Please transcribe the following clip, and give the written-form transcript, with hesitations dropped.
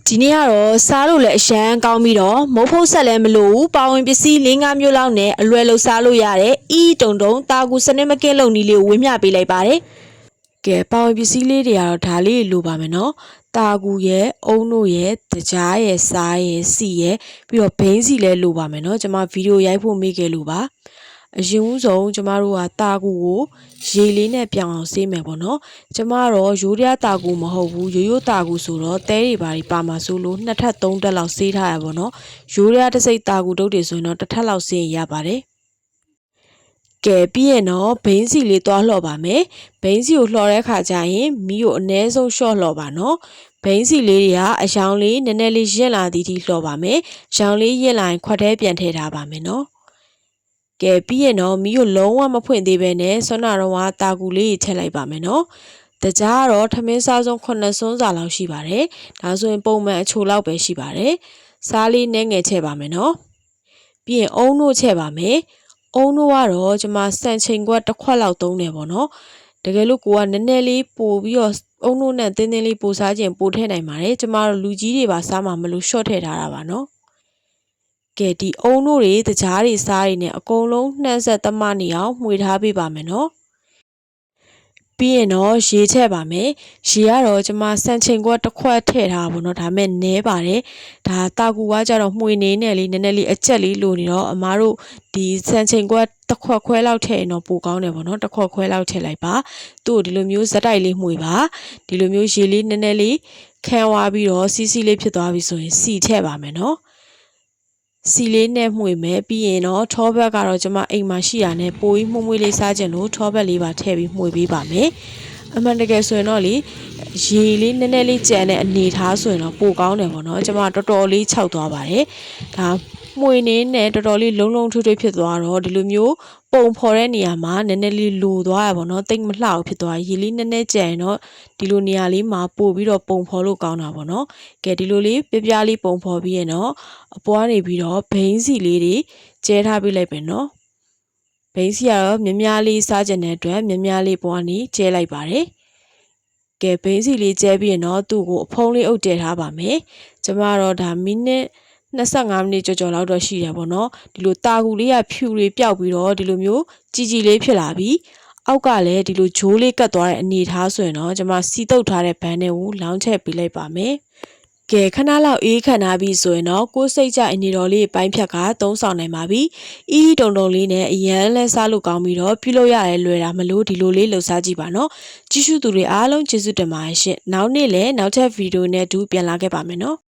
ဒီနေ့ကတော့စားလို့လည်းအရန်ကောင်းပြီးတော့မုတ်ဖုတ်ဆက်လည်းမလို့ဘူးပါဝင်ပစ္စည်း၄-၅မျိုးလောက်နဲ့အလွယ်လို့စားလို့ရတဲ့အီတုံတုံတာကူစနစ်မကင်းလုံနီးလေးကိုဝေမျှပေးလိုက်ပါတယ်ကဲပါဝင်ပစ္စည်းလေးတွေကတော့ဒါလေးလိုပါမယ်နော်တာကူရဲ့အုံတို့ရဲ့တကြားရဲ့စားရဲ့စီရဲ့ပြီးတော့ဘိန်းစီလည်းလိုပါမယ်နော်ကျွန်မဗီဒီယိုရိုက်ဖို့မေ့ခဲ့လို့ပါအရင်ဦးဆုံးကျမတို့ကတာကူကိုရေလေးနဲ့ပြောင်းအောင်ဆေးမယ်ပေါ့နော်ကျမတော့ရိုးရတာကူမဟုတ်ဘူးရိုးရိုးတာကူဆိုတော့တဲတွေပါမှာဆိုလို့2ထပ်3ထပ်လောက်ဆေးထားရပါတော့ရိုးရတစ်စိတ်တာကူတုတ်တွေဆိုရင်တော့တစ်ထပ်လောက်ဆေးရင်ရပါတယ်ကဲပြီးရင်တော့ဘိန်းစီလေးသွားလှော်ပါမယ်ဘိန်းစီကိုလှော်တဲ့ခါကျရင်မီးကိုအနည်းဆုံးလျှော့လှော်ပါနော်ဘိန်းစီလေးတွေကအယောင်လေးနည်းနည်းလေးရင့်လာသည်ထိလှော်ပါမယ်ရောင်လေးရင့်လာရင်ခွက်ထဲပြန်ထည့်ထားပါမယ်နော်ကဲပြီးရင်တော့မီးကိုလုံးဝမဖွင့်သေးပဲနဲ့ဆွမ်းနာတော့တာကူလေးထည့်လိုက်ပါမယ်နော်တကြားကတော့ထမင်းစားဆုံး9စွန်းစာလောက်ရှိပါတယ်ဒါဆိုရင်ပုံမှန်အချိုလောက်ပဲရှိပါတယ်စားလေးနည်းငယ်ထည့်ပါမယ်နော်ပြီးရင်အုံတို့ထည့်ပါမယ်အုံတို့ကတော့ကျွန်မစံချိန်ခွက်တစ်ခွက်လောက်သုံးတယ်ပေါ့နော်တကယ်လို့ကိုကနည်းနည်းလေးပို့ပြီးတော့အုံတို့နဲ့တင်းတင်းလေးပို့စားခြင်းပို့ထည့်နိုင်ပါတယ်ကျွန်မတို့လူကြီးတွေပါစားမှာမလို့ရှော့ထည့်ထားတာပါနော်ကဲဒီအုံတို့တွေတကြားတွေစားတွေနဲ့အကုန်လုံးနှမ်းဆက်သမနေအောင်မှွေထားပေးပါမယ်နော်ပြီးရင်တော့ရေထည့်ပါမယ်ရေကတော့ကျွန်မစံချိန်ခွက်တစ်ခွက်ထည့်ထားပါဘောနော်ဒါမဲ့နည်းပါတယ်ဒါတာကူကကြတော့မှွေနေနဲ့လေးနည်းနည်းလေးအကျက်လေးလိုနေတော့အမားတို့ဒီစံချိန်ခွက်တစ်ခွက်ခွဲလောက်ထည့်ရင်တော့ပိုကောင်းတယ်ပေါ့နော်တစ်ခွက်ခွဲလောက်ထည့်လိုက်ပါသူ့ကိုဒီလိုမျိုးဇက်တိုက်လေးမှွေပါဒီလိုမျိုးရေလေးနည်းနည်းလေးခံဝါပြီးတော့စီးစီးလေးဖြစ်သွားပြီဆိုရင်စီထည့်ပါမယ်နော်စီလေးနဲ့မှွေမယ်ပြီးရင်တော့ထောဘက်ကတော့ကျွန်မအိမ်မှာရှိရနဲ့ပိုပြီးမှုမွေးလေးစားခြင်းလို့ထောဘက်လေးပါထည့်ပြီးမှွေပေးပါမယ်အမှန်တကယ်ဆိုရင်တော့လေရေလေးနည်းနည်းလေးကြံတဲ့အနေထားဆိုရင်တော့ပိုကောင်းတယ်ပေါ့နော်ကျွန်မတော်တော်လေးခြောက်သွားပါတယ်ဒါမှွေနေနဲ့တော်တော်လေးလုံးလုံးထွေးထွေးဖြစ်သွားတော့ဒီလိုမျိုးပုံဖော်တဲ့နေရာမှာနည်းနည်းလေးလိုသွားရပါတော့တိတ်မလှအောင်ဖြစ်သွားရေလေးနည်းနည်းကြံရင်တော့ဒီလိုနေရာလေးမှာပို့ပြီးတော့ပုံဖော်လို့ကောင်းတာပေါ့နော်ကဲဒီလိုလေးပြပြလေးပုံဖော်ပြီးရင်တော့အပွားနေပြီးတော့ဘိန်းစီလေးတွေကျဲထားပေးလိုက်ပဲနော်ဘိန်းစီကတော့မြများလေးစားကျင်တဲ့အတွက်မြများလေးပွားနေကျဲလိုက်ပါတယ်ကဲဘိန်းစီလေးကျဲပြီးရင်တော့သူ့ကိုအဖုံးလေးအုပ်တည်ထားပါမယ်ကျမတော့ဒါမိနစ်25မိနစ်ကြော်လောက်တော့ရှိတယ်ပေါ့နော်ဒီလိုတာကူလေးကဖြူလေးပျောက်ပြီးတော့ဒီလိုမျိုးကြီးလေးဖြစ်လာပြီးအောက်ကလည်းဒီလိုဂျိုးလေးကတ်သွားတဲ့အနေထားဆိုရင်တော့ကျွန်မစီတုပ်ထားတဲ့ဘန်းတွေကိုလောင်းချက်ပေးလိုက်ပါမယ်ကဲခဏလောက်အေးခံထားပြီးဆိုရင်တော့ကိုယ်စိတ်ကြအနေတော်လေးပိုင်းဖြတ်ကသုံးဆောင်နိုင်ပါပြီအီးတုံတုံလေးနဲ့အရန်လဲစားလို့ကောင်းပြီးတော့ပြုလုပ်ရတယ်လွယ်တာမလို့ဒီလိုလေးလှူစားကြည့်ပါနော်ကြည့်ရှုသူတွေအားလုံးကျေးဇူးတင်ပါတယ်ရှင်နောက်နေ့လည်းနောက်ထပ်ဗီဒီယိုနဲ့တူပြန်လာခဲ့ပါမယ်နော်